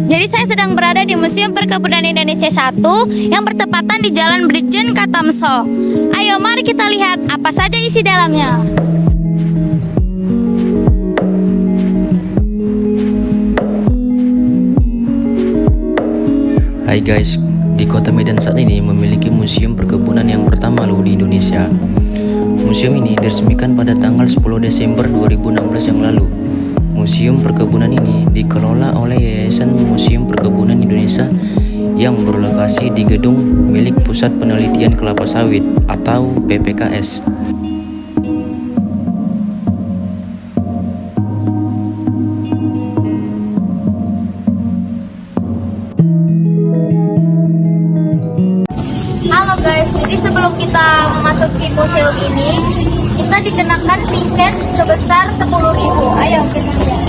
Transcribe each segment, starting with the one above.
Jadi saya sedang berada di Museum Perkebunan Indonesia 1 yang bertepatan di Jalan Brigjen Katamso. Ayo mari kita lihat apa saja isi dalamnya. Hai guys, di kota Medan saat ini memiliki museum perkebunan yang pertama loh di Indonesia. Museum ini diresmikan pada tanggal 10 Desember 2016 yang lalu. Museum perkebunan ini dikelola oleh Yayasan Museum Perkebunan Indonesia yang berlokasi di gedung milik Pusat Penelitian Kelapa Sawit atau PPKS. Halo guys, jadi sebelum kita memasuki museum ini, kita dikenakan tiket sebesar 10.000. Ayo kita lihat.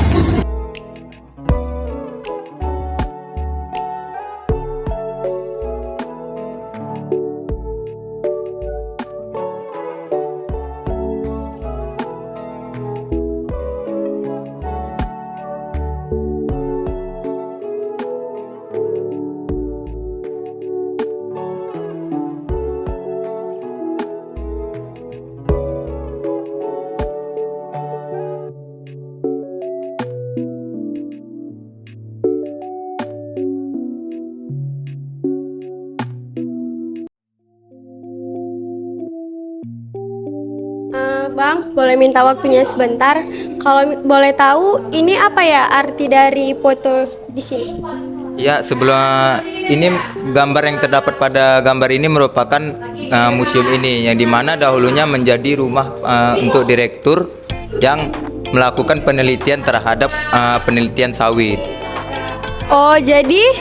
Bang, boleh minta waktunya sebentar? Kalau boleh tahu, ini apa ya arti dari foto di sini? Ya, sebelum ini gambar yang terdapat pada gambar ini merupakan museum ini yang dimana dahulunya menjadi rumah untuk direktur yang melakukan penelitian terhadap penelitian sawit. Oh, jadi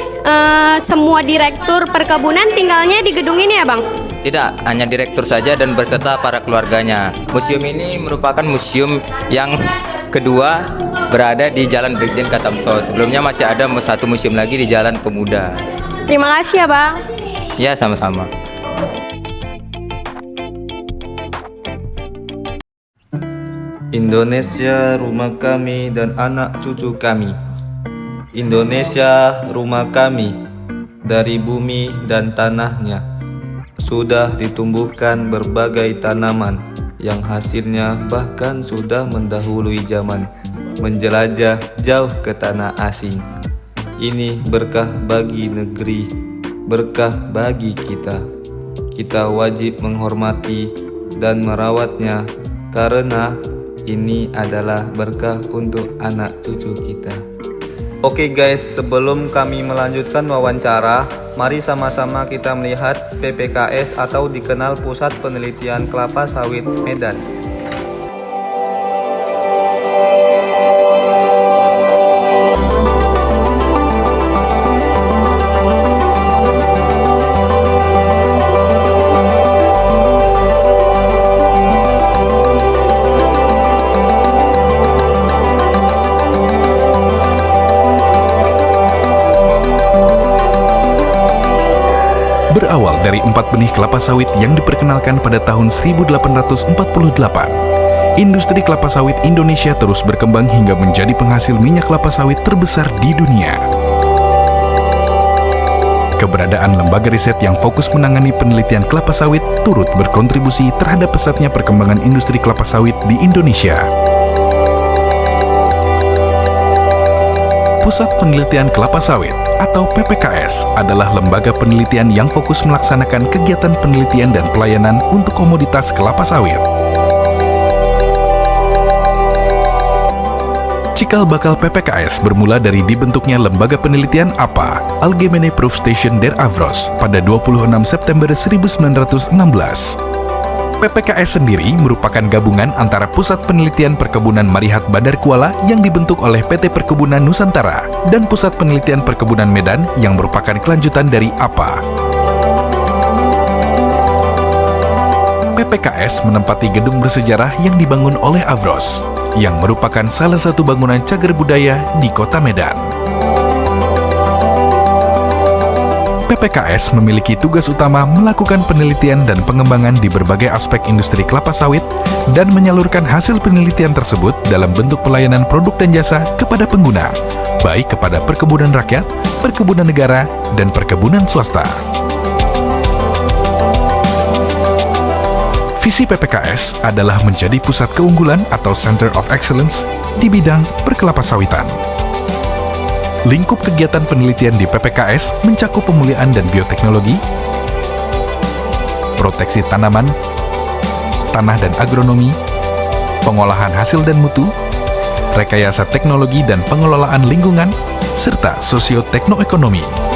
semua direktur perkebunan tinggalnya di gedung ini ya, Bang? Tidak, hanya direktur saja dan beserta para keluarganya. Museum ini merupakan museum yang kedua berada di Jalan Brigjen Katamso. Sebelumnya masih ada satu museum lagi di Jalan Pemuda. Terima kasih ya, Bang. Ya, sama-sama. Indonesia rumah kami dan anak cucu kami. Indonesia rumah kami, dari bumi dan tanahnya sudah ditumbuhkan berbagai tanaman yang hasilnya bahkan sudah mendahului zaman menjelajah jauh ke tanah asing. Ini berkah bagi negeri, berkah bagi kita. Kita wajib menghormati dan merawatnya karena ini adalah berkah untuk anak cucu kita. Oke guys, sebelum kami melanjutkan wawancara, mari sama-sama kita melihat PPKS atau dikenal Pusat Penelitian Kelapa Sawit Medan. Berawal dari 4 benih kelapa sawit yang diperkenalkan pada tahun 1848, industri kelapa sawit Indonesia terus berkembang hingga menjadi penghasil minyak kelapa sawit terbesar di dunia. keberadaan lembaga riset yang fokus menangani penelitian kelapa sawit turut berkontribusi terhadap pesatnya perkembangan industri kelapa sawit di Indonesia. Pusat Penelitian Kelapa Sawit atau PPKS adalah lembaga penelitian yang fokus melaksanakan kegiatan penelitian dan pelayanan untuk komoditas kelapa sawit. Cikal bakal PPKS bermula dari dibentuknya lembaga penelitian APA, Algemene Proefstation der Avros, pada 26 September 1916. PPKS sendiri merupakan gabungan antara Pusat Penelitian Perkebunan Marihat Bandar Kuala yang dibentuk oleh PT Perkebunan Nusantara dan Pusat Penelitian Perkebunan Medan yang merupakan kelanjutan dari APA. PPKS menempati gedung bersejarah yang dibangun oleh Avros, yang merupakan salah satu bangunan cagar budaya di Kota Medan. PPKS memiliki tugas utama melakukan penelitian dan pengembangan di berbagai aspek industri kelapa sawit dan menyalurkan hasil penelitian tersebut dalam bentuk pelayanan produk dan jasa kepada pengguna, baik kepada perkebunan rakyat, perkebunan negara, dan perkebunan swasta. Visi PPKS adalah menjadi pusat keunggulan atau Center of Excellence di bidang perkelapasawitan. Lingkup kegiatan penelitian di PPKS mencakup pemulihan dan bioteknologi, proteksi tanaman, tanah dan agronomi, pengolahan hasil dan mutu, rekayasa teknologi dan pengelolaan lingkungan, serta sosioteknoekonomi.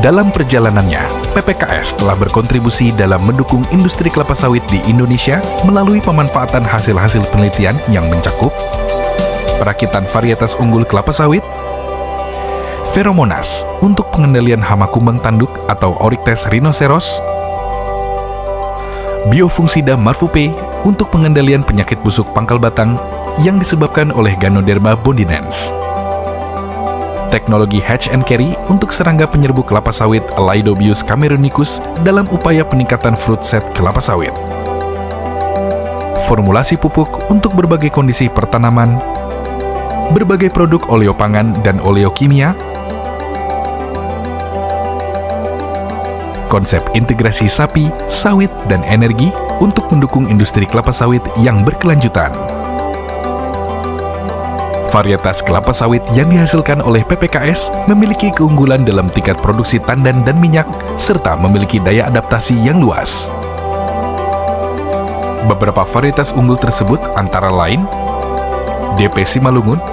Dalam perjalanannya, PPKS telah berkontribusi dalam mendukung industri kelapa sawit di Indonesia melalui pemanfaatan hasil-hasil penelitian yang mencakup perakitan varietas unggul kelapa sawit, feromonas untuk pengendalian hama kumbang tanduk atau Oryctes rhinoceros, biofungsida Marfupe untuk pengendalian penyakit busuk pangkal batang yang disebabkan oleh Ganoderma bondinens, teknologi hatch and carry untuk serangga penyerbu kelapa sawit Elaiodobius cameronicus dalam upaya peningkatan fruit set kelapa sawit, formulasi pupuk untuk berbagai kondisi pertanaman, berbagai produk oleopangan dan oleokimia, konsep integrasi sapi, sawit, dan energi untuk mendukung industri kelapa sawit yang berkelanjutan. Varietas kelapa sawit yang dihasilkan oleh PPKS memiliki keunggulan dalam tingkat produksi tandan dan minyak, serta memiliki daya adaptasi yang luas. Beberapa varietas unggul tersebut antara lain DP Simalungun,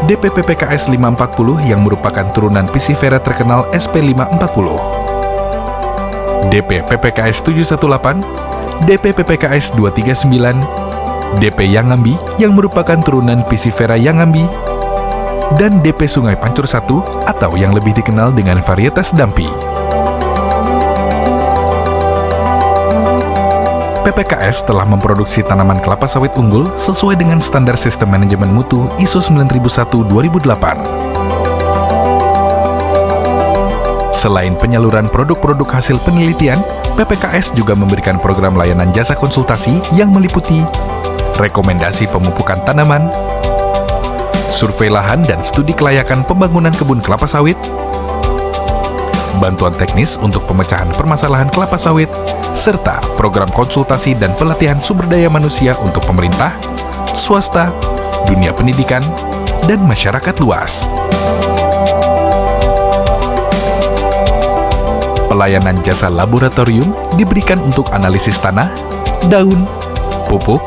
DP PPKS 540 yang merupakan turunan Piscifera terkenal SP 540, DP PPKS 718, DP PPKS 239, DP Yangambi yang merupakan turunan Piscifera Yangambi, dan DP Sungai Pancur 1 atau yang lebih dikenal dengan varietas Dampi. PPKS telah memproduksi tanaman kelapa sawit unggul sesuai dengan standar sistem manajemen mutu ISO 9001-2008. Selain penyaluran produk-produk hasil penelitian, PPKS juga memberikan program layanan jasa konsultasi yang meliputi rekomendasi pemupukan tanaman, survei lahan dan studi kelayakan pembangunan kebun kelapa sawit, bantuan teknis untuk pemecahan permasalahan kelapa sawit, serta program konsultasi dan pelatihan sumber daya manusia untuk pemerintah, swasta, dunia pendidikan, dan masyarakat luas. Pelayanan jasa laboratorium diberikan untuk analisis tanah, daun, pupuk,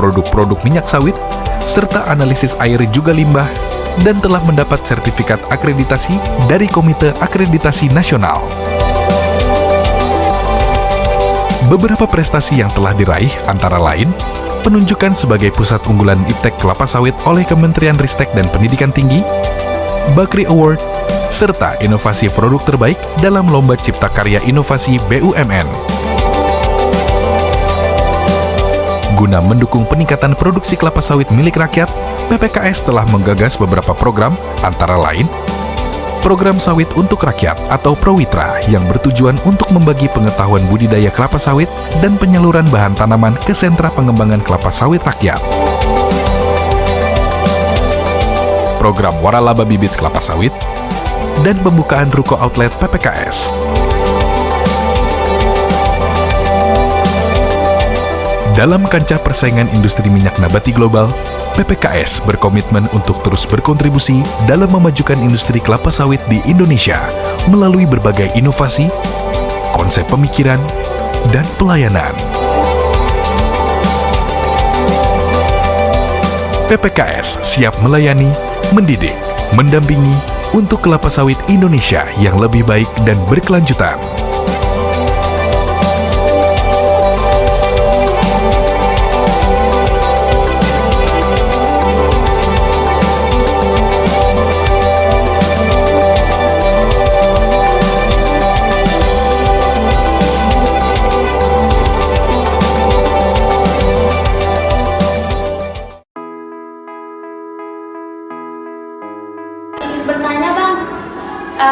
produk-produk minyak sawit, serta analisis air juga limbah, dan telah mendapat sertifikat akreditasi dari Komite Akreditasi Nasional. Beberapa prestasi yang telah diraih antara lain, penunjukan sebagai pusat unggulan iptek kelapa sawit oleh Kementerian Ristek dan Pendidikan Tinggi, Bakri Award, serta inovasi produk terbaik dalam Lomba Cipta Karya Inovasi BUMN. Guna mendukung peningkatan produksi kelapa sawit milik rakyat, PPKS telah menggagas beberapa program, antara lain Program Sawit untuk Rakyat atau Prowitra yang bertujuan untuk membagi pengetahuan budidaya kelapa sawit dan penyaluran bahan tanaman ke sentra pengembangan kelapa sawit rakyat. program waralaba bibit kelapa sawit, dan pembukaan ruko outlet PPKS. Dalam kancah persaingan industri minyak nabati global, PPKS berkomitmen untuk terus berkontribusi dalam memajukan industri kelapa sawit di Indonesia melalui berbagai inovasi, konsep pemikiran, dan pelayanan. PPKS siap melayani, mendidik, mendampingi untuk kelapa sawit Indonesia yang lebih baik dan berkelanjutan. Bertanya bang,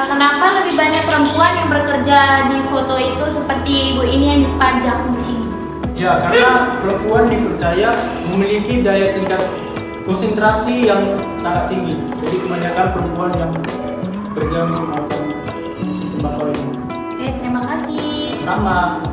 kenapa lebih banyak perempuan yang bekerja di foto itu seperti ibu ini yang dipajang di sini? Ya, karena perempuan dipercaya memiliki daya tingkat konsentrasi yang sangat tinggi. Jadi kebanyakan perempuan yang bekerja melakukan musik tembakau ini. Oke, terima kasih. Sama.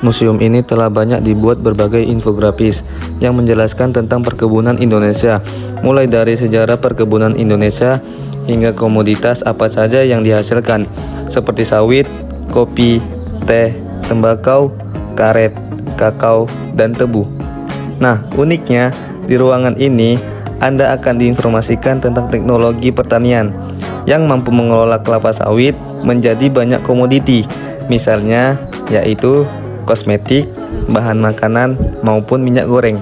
Museum ini telah banyak dibuat berbagai infografis yang menjelaskan tentang perkebunan Indonesia, mulai dari sejarah perkebunan Indonesia hingga komoditas apa saja yang dihasilkan, seperti sawit, kopi, teh, tembakau, karet, kakao, dan tebu. Nah, uniknya di ruangan ini Anda akan diinformasikan tentang teknologi pertanian yang mampu mengelola kelapa sawit menjadi banyak komoditi, misalnya yaitu kosmetik, bahan makanan, maupun minyak goreng.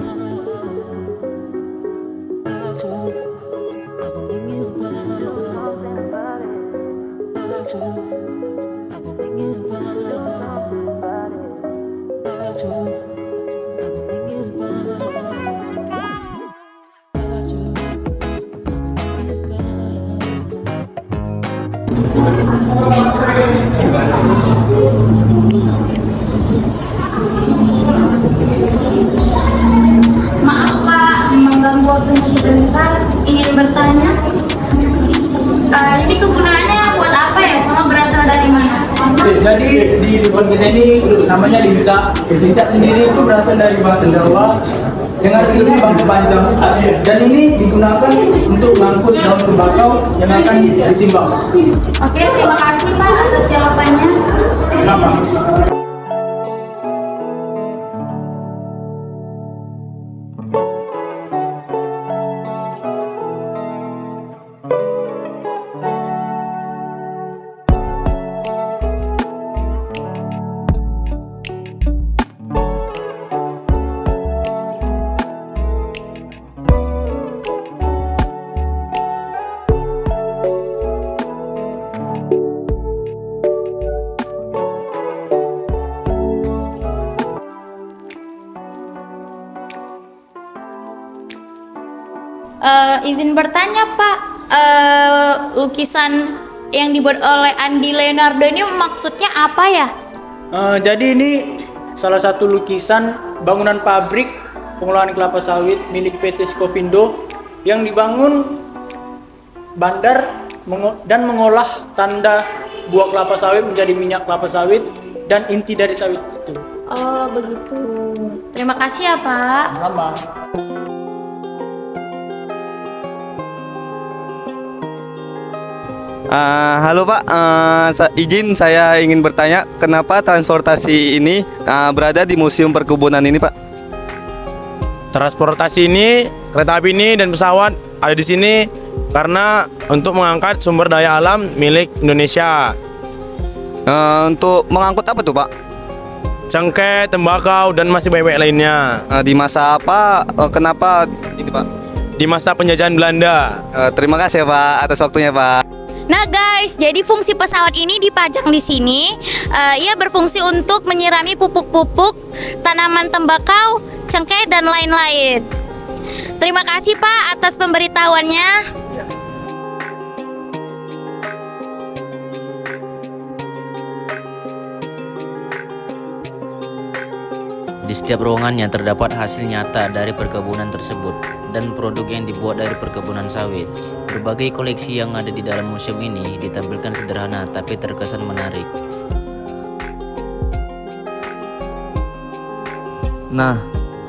Maaf Pak, mengganggu waktunya sebentar. Ingin bertanya, ini kegunaannya buat apa ya? Sama berasal dari mana? Jadi di depan kita ini namanya lincah. Lincah sendiri itu berasal dari bahasa Jawa yang artinya bangku panjang. Dan ini digunakan untuk mengangkut daun tembakau yang akan ditimbang. Oke, terima kasih Pak atas jawabannya. Kenapa? Izin bertanya Pak, lukisan yang dibuat oleh Andi Leonardo ini maksudnya apa ya? Jadi ini salah satu lukisan bangunan pabrik pengolahan kelapa sawit milik PT Skovindo yang dibangun bandar dan mengolah tanda buah kelapa sawit menjadi minyak kelapa sawit dan inti dari sawit itu. Oh begitu. Terima kasih ya Pak. Sama. Halo Pak, izin saya ingin bertanya kenapa transportasi ini berada di Museum Perkebunan ini Pak? Transportasi ini, kereta api ini dan pesawat ada di sini karena untuk mengangkat sumber daya alam milik Indonesia. Untuk mengangkut apa tuh Pak? Cengkeh, tembakau dan masih banyak lainnya. Di masa apa? Kenapa ini Pak? Di masa penjajahan Belanda. Terima kasih ya Pak atas waktunya Pak. Nah guys, jadi fungsi pesawat ini dipajang di sini. Ia berfungsi untuk menyirami pupuk-pupuk, tanaman tembakau, cengkeh dan lain-lain. Terima kasih Pak atas pemberitahuannya. Di setiap ruangannya terdapat hasil nyata dari perkebunan tersebut dan produk yang dibuat dari perkebunan sawit. Berbagai koleksi yang ada di dalam museum ini ditampilkan sederhana tapi terkesan menarik. Nah,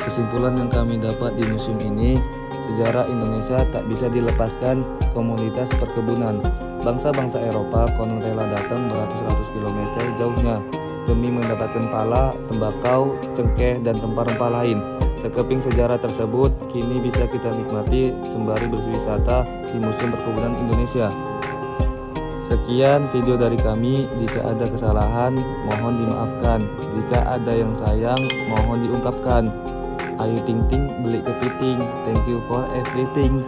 kesimpulan yang kami dapat di museum ini, sejarah Indonesia tak bisa dilepaskan komoditas perkebunan. Bangsa-bangsa Eropa konon rela datang beratus-ratus kilometer jauhnya demi mendapatkan pala, tembakau, cengkeh, dan rempah-rempah lain. Sekeping sejarah tersebut kini bisa kita nikmati sembari berwisata di Museum Perkebunan Indonesia. Sekian video dari kami. Jika ada kesalahan, mohon dimaafkan. Jika ada yang sayang, mohon diungkapkan. Ayu ting ting, beli kepiting. Thank you for everything.